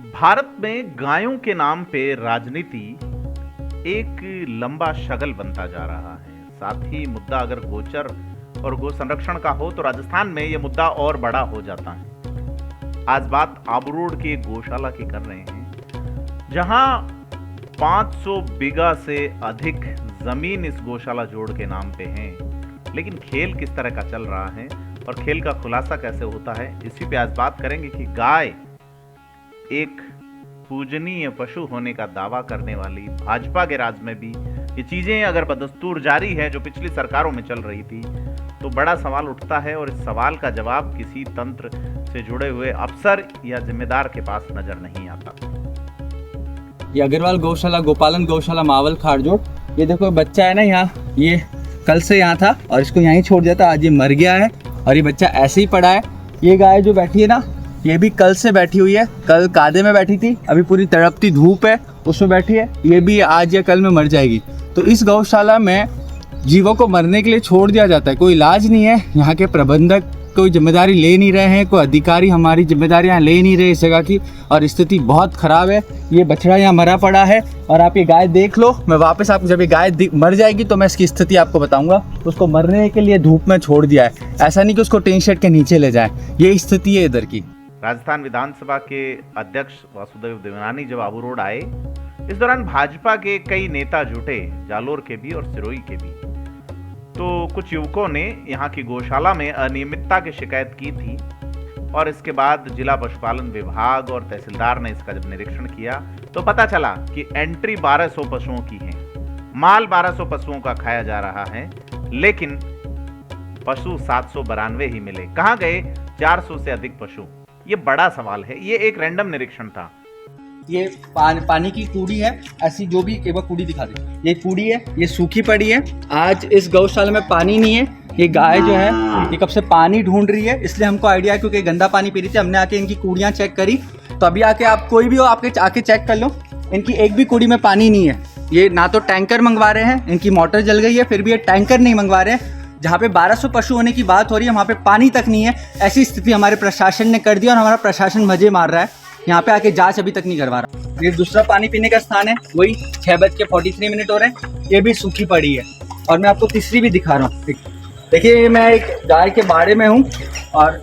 भारत में गायों के नाम पे राजनीति एक लंबा शगल बनता जा रहा है। साथ ही मुद्दा अगर गोचर और गो संरक्षण का हो तो राजस्थान में यह मुद्दा और बड़ा हो जाता है। आज बात आबू रोड की एक गौशाला की कर रहे हैं, जहां 500 बीघा से अधिक जमीन इस गौशाला जोड़ के नाम पे है। लेकिन खेल किस तरह का चल रहा है और खेल का खुलासा कैसे होता है, इसी पे आज बात करेंगे कि गाय एक पूजनीय पशु होने का दावा करने वाली भाजपा के राज में भी ये चीजें अगर बदस्तूर जारी है जो पिछली सरकारों में चल रही थी, तो बड़ा सवाल उठता है और इस सवाल का जवाब किसी तंत्र से जुड़े हुए अफसर या जिम्मेदार के पास नजर नहीं आता। ये अग्रवाल गौशाला, गोपालन गौशाला, मावल खारजोड़, ये देखो बच्चा है ना यहाँ, ये कल से यहाँ था और इसको यहीं छोड़ दिया था। आज ये मर गया है और ये बच्चा ऐसे ही पड़ा है। ये गाय जो बैठी है ना, ये भी कल से बैठी हुई है। कल कादे में बैठी थी, अभी पूरी तड़पती धूप है उसमें बैठी है। ये भी आज या कल में मर जाएगी। तो इस गौशाला में जीवों को मरने के लिए छोड़ दिया जाता है, कोई इलाज नहीं है। यहाँ के प्रबंधक कोई जिम्मेदारी ले नहीं रहे हैं, कोई अधिकारी हमारी जिम्मेदारियाँ ले नहीं रहे इस जगह की, और स्थिति बहुत ख़राब है। ये बछड़ा यहाँ मरा पड़ा है और आप ये गाय देख लो। मैं वापस आपको जब ये गाय मर जाएगी तो मैं इसकी स्थिति आपको बताऊंगा। उसको मरने के लिए धूप में छोड़ दिया है, ऐसा नहीं कि उसको टीन शेड के नीचे ले जाए। ये स्थिति है इधर की। राजस्थान विधानसभा के अध्यक्ष वासुदेव देवनानी जब आबू रोड आए, इस दौरान भाजपा के कई नेता जुटे, जालोर के भी और सिरोही के भी। तो कुछ युवकों ने यहाँ की गौशाला में अनियमितता की शिकायत की थी और इसके बाद जिला पशुपालन विभाग और तहसीलदार ने इसका जब निरीक्षण किया तो पता चला कि एंट्री 1200 पशुओं की है, माल 1200 पशुओं का खाया जा रहा है, लेकिन पशु 792 ही मिले। कहाँ गए 400 से अधिक पशु? ये बड़ा सवाल है। ये एक रैंडम निरीक्षण था। ये पानी की कूड़ी है, ऐसी जो भी एक बार कूड़ी दिखा दे। ये कूड़ी है, ये सूखी पड़ी है। आज इस गौशाला में पानी नहीं है। ये गाय जो है ये कब से पानी ढूंढ रही है, इसलिए हमको आइडिया है क्योंकि गंदा पानी पी रही थी। हमने आके इनकी कूड़ियाँ चेक करी, तो अभी आके आप कोई भी हो आपके आके चेक कर लो, इनकी एक भी कूड़ी में पानी नहीं है। ये ना तो टैंकर मंगवा रहे हैं, इनकी मोटर जल गई है, फिर भी ये टैंकर नहीं मंगवा रहे हैं। जहाँ पे 1200 पशु होने की बात हो रही है वहाँ पे पानी तक नहीं है। ऐसी स्थिति हमारे प्रशासन ने कर दी और हमारा प्रशासन मजे मार रहा है। यहाँ पे आके जांच अभी तक नहीं करवा रहा। ये दूसरा पानी पीने का स्थान है, वही 6:43 हो रहे हैं। ये भी सूखी पड़ी है और मैं आपको तीसरी भी दिखा रहा हूँ। देखिए मैं एक गाय के बाड़े में हूँ और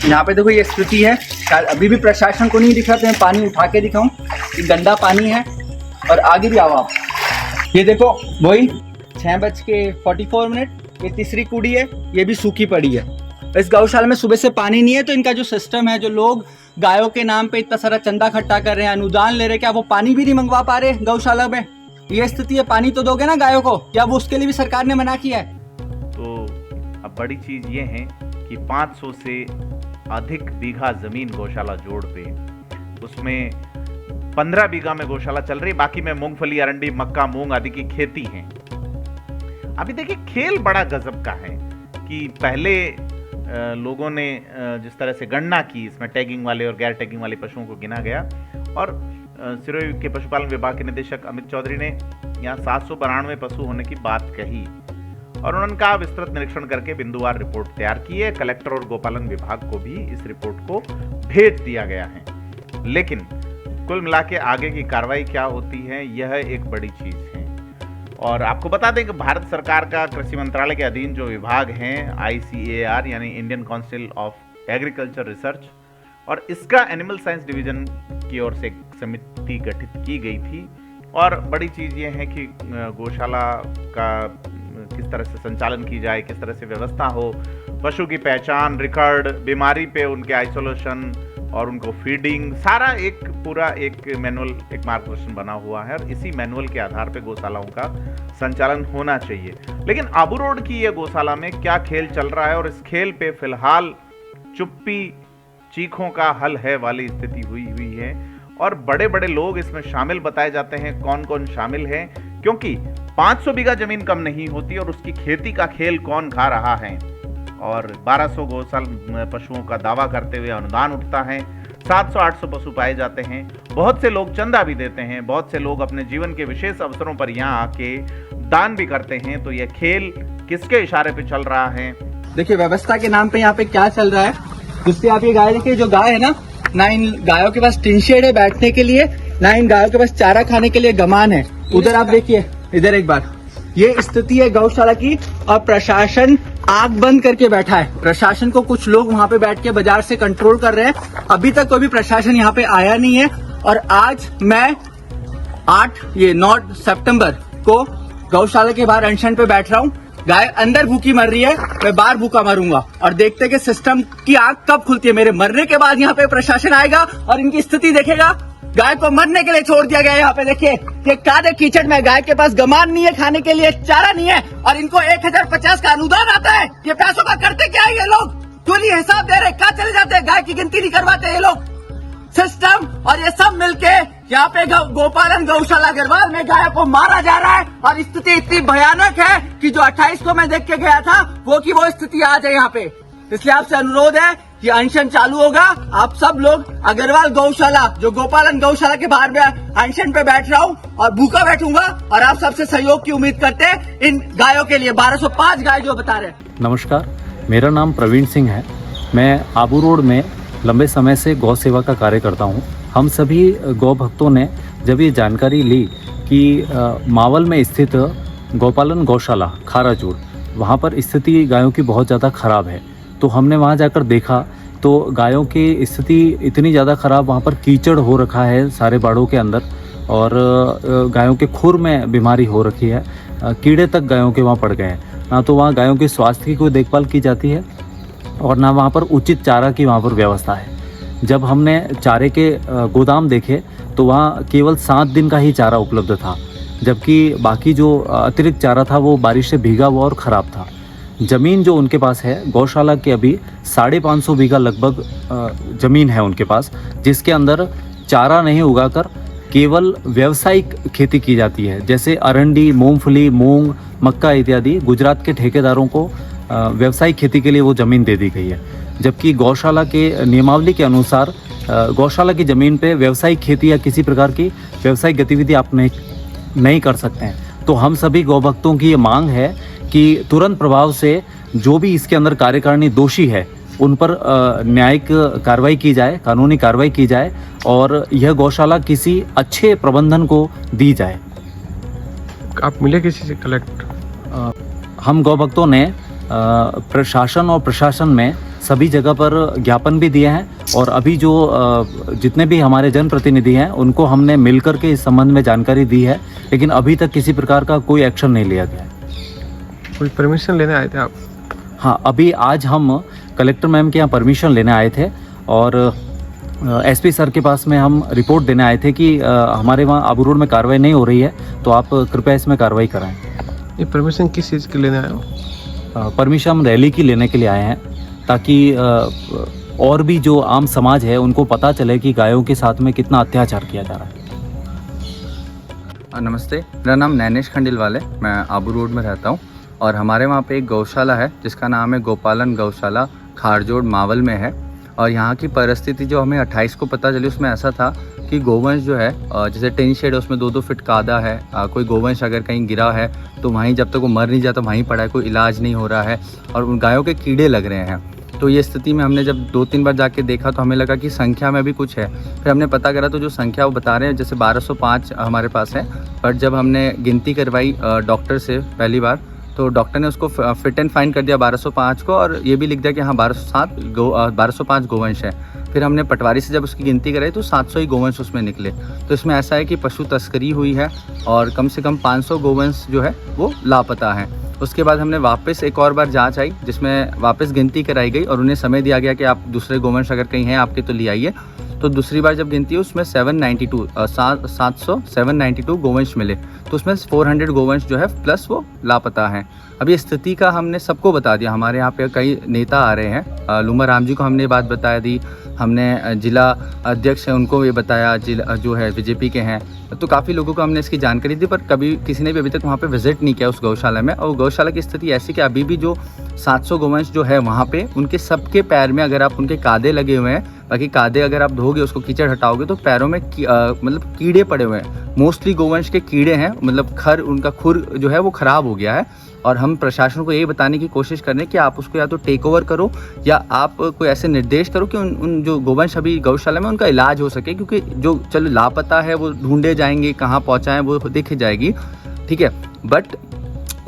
यहाँ पे देखो ये स्थिति है। अभी भी प्रशासन को नहीं दिख रहा, तो मैं पानी उठा के दिखाऊँ। ये गंदा पानी है और आगे भी आओ आप, ये देखो वही 6:44। ये तीसरी कूड़ी है, ये भी सूखी पड़ी है। इस गौशाला में सुबह से पानी नहीं है, तो इनका जो सिस्टम है, जो लोग गायों के नाम पे इतना सारा चंदा इकट्ठा कर रहे हैं, अनुदान ले रहे हैं, क्या वो पानी भी नहीं मंगवा पा रहे गौशाला में? ये स्थिति है। पानी तो दोगे ना गायों को, क्या वो उसके लिए भी सरकार ने मना किया है? तो अब बड़ी चीज ये है कि 500 से अधिक बीघा जमीन गौशाला जोड़ पे, उसमें 15 बीघा में गौशाला चल रही, बाकी में मूंगफली, अरंडी, मक्का, मूंग आदि की खेती है। अभी देखिए खेल बड़ा गजब का है कि पहले लोगों ने जिस तरह से गणना की, इसमें टैगिंग वाले और गैर टैगिंग वाले पशुओं को गिना गया और सिरोही के पशुपालन विभाग के निदेशक अमित चौधरी ने यहाँ 792 पशु होने की बात कही और उन्होंने कहा विस्तृत निरीक्षण करके बिंदुवार रिपोर्ट तैयार की है। कलेक्टर और गोपालन विभाग को भी इस रिपोर्ट को भेज दिया गया है। लेकिन कुल मिला के आगे की कार्रवाई क्या होती है, यह एक बड़ी चीज है। और आपको बता दें कि भारत सरकार का कृषि मंत्रालय के अधीन जो विभाग हैं, ICAR यानी Indian council of agriculture research, और इसका एनिमल साइंस डिवीजन की ओर से एक समिति गठित की गई थी। और बड़ी चीज़ ये है कि गौशाला का किस तरह से संचालन की जाए, किस तरह से व्यवस्था हो, पशु की पहचान, रिकॉर्ड, बीमारी पे उनके आइसोलेशन और उनको फीडिंग, सारा एक पूरा एक मैनुअल, एक मार्गदर्शन बना हुआ है और इसी मैनुअल के आधार पे गौशालाओं का संचालन होना चाहिए। लेकिन आबू रोड की ये गौशाला में क्या खेल चल रहा है और इस खेल पे फिलहाल चुप्पी चीखों का हल है वाली स्थिति हुई है और बड़े बड़े लोग इसमें शामिल बताए जाते हैं। कौन कौन शामिल है, क्योंकि 500 बीघा जमीन कम नहीं होती और उसकी खेती का खेल कौन खा रहा है। और 1200 गौशाला पशुओं का दावा करते हुए अनुदान उठता है, 700-800 पशु पाए जाते हैं। बहुत से लोग चंदा भी देते हैं, बहुत से लोग अपने जीवन के विशेष अवसरों पर यहाँ आके दान भी करते हैं। तो यह खेल किसके इशारे पे चल रहा है? देखिए व्यवस्था के नाम पे यहाँ पे क्या चल रहा है, जिससे आप ये गाय देखिए, जो गाय है ना ना इन गायों के पास टिन शेड है बैठने के लिए, ना इन गायों के पास चारा खाने के लिए गमान है। उधर आप देखिए, इधर एक बार, ये स्थिति है गौशाला की और प्रशासन आंख बंद करके बैठा है। प्रशासन को कुछ लोग वहाँ पे बैठ के बाजार से कंट्रोल कर रहे हैं। अभी तक कोई भी प्रशासन यहाँ पे आया नहीं है। और आज मैं 9 सितंबर को गौशाला के बाहर अनशन पे बैठ रहा हूँ। गाय अंदर भूखी मर रही है, मैं बाहर भूखा मरूंगा। और देखते कि सिस्टम की आंख कब खुलती है। मेरे मरने के बाद यहाँ पे प्रशासन आएगा और इनकी स्थिति देखेगा। गाय को मरने के लिए छोड़ दिया गया है। यहाँ पे देखिए, ये कादे कीचड़ में, गाय के पास गमान नहीं है, खाने के लिए चारा नहीं है, और इनको 1050 का अनुदान आता है। ये पैसों का करते क्या है ये लोग? क्यों नहीं हिसाब दे रहे? कहाँ चले जाते हैं? गाय की गिनती नहीं करवाते ये लोग। सिस्टम और ये सब मिलके यहाँ पे गोपालन गौशाला अग्रवाल में गायों को मारा जा रहा है। और स्थिति इतनी भयानक है कि जो 28 को मैं देख के गया था वो स्थिति आ जाए यहाँ पे। इसलिए आपसे अनुरोध है कि अनशन चालू होगा। आप सब लोग अग्रवाल गौशाला, जो गोपालन गौशाला के बाहर में अनशन पे बैठ रहा हूँ और भूखा बैठूंगा, और आप सबसे सहयोग की उम्मीद करते हैं इन गायों के लिए। 1205 गाय जो बता रहे हैं। नमस्कार, मेरा नाम प्रवीण सिंह है। मैं आबू रोड में लंबे समय से गौ सेवा का कार्य करता हूँ। हम सभी गौ भक्तों ने जब ये जानकारी ली कि मावल में स्थित गोपालन गौशाला खाराजोड़, वहाँ पर स्थिति गायों की बहुत ज़्यादा ख़राब है, तो हमने वहाँ जाकर देखा तो गायों की स्थिति इतनी ज़्यादा ख़राब, वहाँ पर कीचड़ हो रखा है सारे बाड़ों के अंदर, और गायों के खुर में बीमारी हो रखी है। कीड़े तक गायों के वहाँ पड़ गए हैं। ना तो वहाँ गायों के स्वास्थ्य की कोई देखभाल की जाती है और ना वहाँ पर उचित चारा की वहाँ पर व्यवस्था है। जब हमने चारे के गोदाम देखे तो वहाँ केवल 7 दिन का ही चारा उपलब्ध था, जबकि बाकी जो अतिरिक्त चारा था वो बारिश से भीगा हुआ और ख़राब था। ज़मीन जो उनके पास है गौशाला के, अभी 550 बीघा लगभग ज़मीन है उनके पास, जिसके अंदर चारा नहीं उगाकर केवल व्यावसायिक खेती की जाती है। जैसे अरंडी, मूंगफली, मूंग, मक्का इत्यादि गुजरात के ठेकेदारों को व्यावसायिक खेती के लिए वो ज़मीन दे दी गई है। जबकि गौशाला के नियमावली के अनुसार गौशाला की ज़मीन पे व्यावसायिक खेती या किसी प्रकार की व्यावसायिक गतिविधि आप नहीं कर सकते हैं। तो हम सभी गौभक्तों की ये मांग है कि तुरंत प्रभाव से जो भी इसके अंदर कार्यकारिणी दोषी है उन पर न्यायिक कार्रवाई की जाए, कानूनी कार्रवाई की जाए, और यह गौशाला किसी अच्छे प्रबंधन को दी जाए। आप मिले किसी से कलेक्ट? हम गौभक्तों ने प्रशासन और प्रशासन में सभी जगह पर ज्ञापन भी दिए हैं, और अभी जो जितने भी हमारे जनप्रतिनिधि हैं उनको हमने मिलकर के इस संबंध में जानकारी दी है, लेकिन अभी तक किसी प्रकार का कोई एक्शन नहीं लिया गया है। कोई परमिशन लेने आए थे आप? हाँ, अभी आज हम कलेक्टर मैम के यहाँ परमिशन लेने आए थे और एसपी सर के पास में हम रिपोर्ट देने आए थे कि हमारे वहाँ आबू रोड में कार्रवाई नहीं हो रही है, तो आप कृपया इसमें कार्रवाई कराएं। ये परमिशन किस चीज़ के लेने आए हो? परमिशन हम रैली की लेने के लिए आए हैं, ताकि और भी जो आम समाज है उनको पता चले कि गायों के साथ में कितना अत्याचार किया जा रहा है। नमस्ते, मेरा नाम नैनेश खंडेलवाल है। मैं आबू रोड में रहता हूँ और हमारे वहाँ पे एक गौशाला है जिसका नाम है गोपालन गौशाला खारजोड़ मावल में है। और यहाँ की परिस्थिति जो हमें 28 को पता चली उसमें ऐसा था कि गोवंश जो है, जैसे टिन शेड है उसमें 2-2 फीट कादा है। कोई गोवंश अगर कहीं गिरा है तो वहीं जब तक वो मर नहीं जाता वहीं पड़ा है, कोई इलाज नहीं हो रहा है और उन गायों के कीड़े लग रहे हैं। तो ये स्थिति में हमने जब 2-3 बार जाके देखा तो हमें लगा कि संख्या में भी कुछ है। फिर हमने पता करा तो जो संख्या वो बता रहे हैं जैसे 1205 हमारे पास है, पर जब हमने गिनती करवाई डॉक्टर से पहली बार तो डॉक्टर ने उसको फिट एंड फाइन कर दिया 1205 को, और ये भी लिख दिया कि हाँ 1205 गोवंश है। फिर हमने पटवारी से जब उसकी गिनती कराई तो 700 ही गोवंश उसमें निकले। तो इसमें ऐसा है कि पशु तस्करी हुई है और कम से कम 500 गोवंश जो है वो लापता है। उसके बाद हमने वापस एक और बार जांच आई जिसमें वापस गिनती कराई गई और उन्हें समय दिया गया कि आप दूसरे गोवंश अगर कहीं हैं आपके तो ले आइए। तो दूसरी बार जब गिनती हुई उसमें 792 गोवंश मिले, तो उसमें 400 गोवंश जो है प्लस वो लापता हैं। अब ये स्थिति का हमने सबको बता दिया। हमारे यहाँ पे कई नेता आ रहे हैं, लूमा राम जी को हमने बात बता दी, हमने जिला अध्यक्ष हैं उनको ये बताया, जिला जो है बीजेपी के हैं, तो काफ़ी लोगों को हमने इसकी जानकारी दी, पर कभी किसी ने भी अभी तक वहाँ पे विजिट नहीं किया उस गौशाला में। और गौशाला की स्थिति ऐसी कि अभी भी जो 700 गोवंश जो है वहाँ पे उनके सबके पैर में अगर आप उनके कादे लगे हुए हैं, बाकी कादे अगर आप धोगे उसको कीचड़ हटाओगे तो पैरों में मतलब कीड़े पड़े हुए हैं। मोस्टली गोवंश के कीड़े हैं, मतलब उनका खुर जो है वो ख़राब हो गया है और हम प्रशासन को यही बताने की कोशिश कर रहे हैं कि आप उसको या तो टेक ओवर करो या आप कोई ऐसे निर्देश करो कि उन जो गोवंश अभी गौशाला में उनका इलाज हो सके, क्योंकि जो चलो लापता है वो ढूंढे जाएंगे, कहाँ पहुँचाएँ वो देखी जाएगी, ठीक है, बट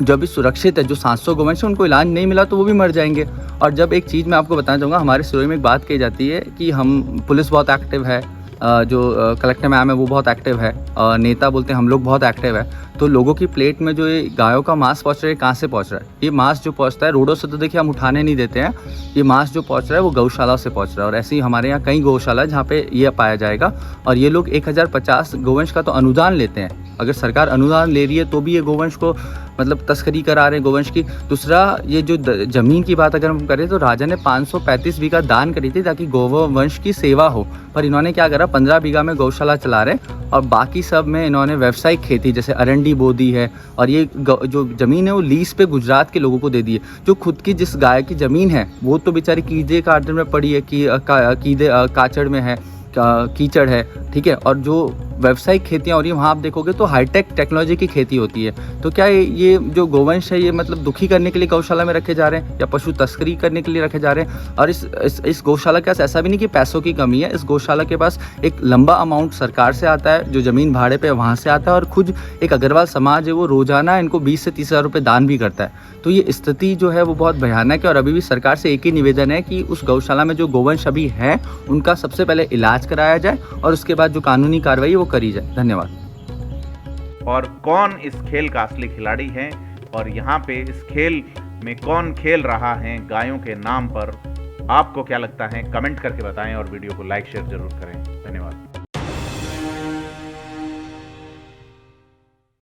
जो अभी सुरक्षित है, जो 700 गोवंश है उनको इलाज नहीं मिला तो वो भी मर जाएंगे। और जब एक चीज़ मैं आपको बताना चाहूँगा, हमारे सिरोही में एक बात कही जाती है कि हम पुलिस बहुत एक्टिव है, जो कलेक्टर मैम है वो बहुत एक्टिव है, नेता बोलते हैं हम लोग बहुत एक्टिव है, तो लोगों की प्लेट में जो ये गायों का मांस पहुंच रहा है कहाँ से पहुंच रहा है? ये मांस जो पहुंचता है रोडों से तो देखिए हम उठाने नहीं देते हैं, ये मांस जो पहुंच रहा है वो गौशाला से पहुंच रहा है। और ऐसे ही हमारे यहाँ कई गौशाला है जहाँ पे ये पाया जाएगा। और ये लोग 1050 गोवंश का तो अनुदान लेते हैं, अगर सरकार अनुदान ले रही है तो भी ये गोवंश को मतलब तस्करी करा रहे हैं गोवंश की। दूसरा, ये जो ज़मीन की बात अगर हम करें तो राजा ने 535 बीघा दान करी थी ताकि गोवंश की सेवा हो, पर इन्होंने क्या करा, 15 बीघा में गौशाला चला रहे और बाकी सब में इन्होंने व्यावसायिक खेती जैसे अरंडी बो दी है। और ये जो ज़मीन है वो लीज पे गुजरात के लोगों को दे दी है। जो खुद की जिस गाय की ज़मीन है वो तो बेचारी कीड़े काटड़ में पड़ी है, काचड़ में है, कीचड़ है, ठीक है। और जो व्यावसायिक खेतियाँ हो रही है वहाँ आप देखोगे तो हाईटेक टेक्नोलॉजी की खेती होती है। तो क्या ये जो गोवंश है ये मतलब दुखी करने के लिए गौशाला में रखे जा रहे हैं या पशु तस्करी करने के लिए रखे जा रहे हैं? और इस गौशाला के पास ऐसा भी नहीं कि पैसों की कमी है, इस गौशाला के पास एक लंबा अमाउंट सरकार से आता है, जो ज़मीन भाड़े पे वहाँ से आता है, और खुद एक अग्रवाल समाज है वो रोजाना इनको 20 से 30 हज़ार रुपये दान भी करता है। तो ये स्थिति जो है वो बहुत भयानक है। और अभी भी सरकार से एक ही निवेदन है कि उस गौशाला में जो गोवंश अभी है उनका सबसे पहले इलाज कराया जाए और उसके बाद जो कानूनी कार्रवाई है वो करी जाए। धन्यवाद। और कौन इस खेल का असली खिलाड़ी है और यहाँ पे इस खेल में कौन खेल रहा है गायों के नाम पर, आपको क्या लगता है? कमेंट करके बताएं और वीडियो को लाइक शेयर जरूर करें। धन्यवाद।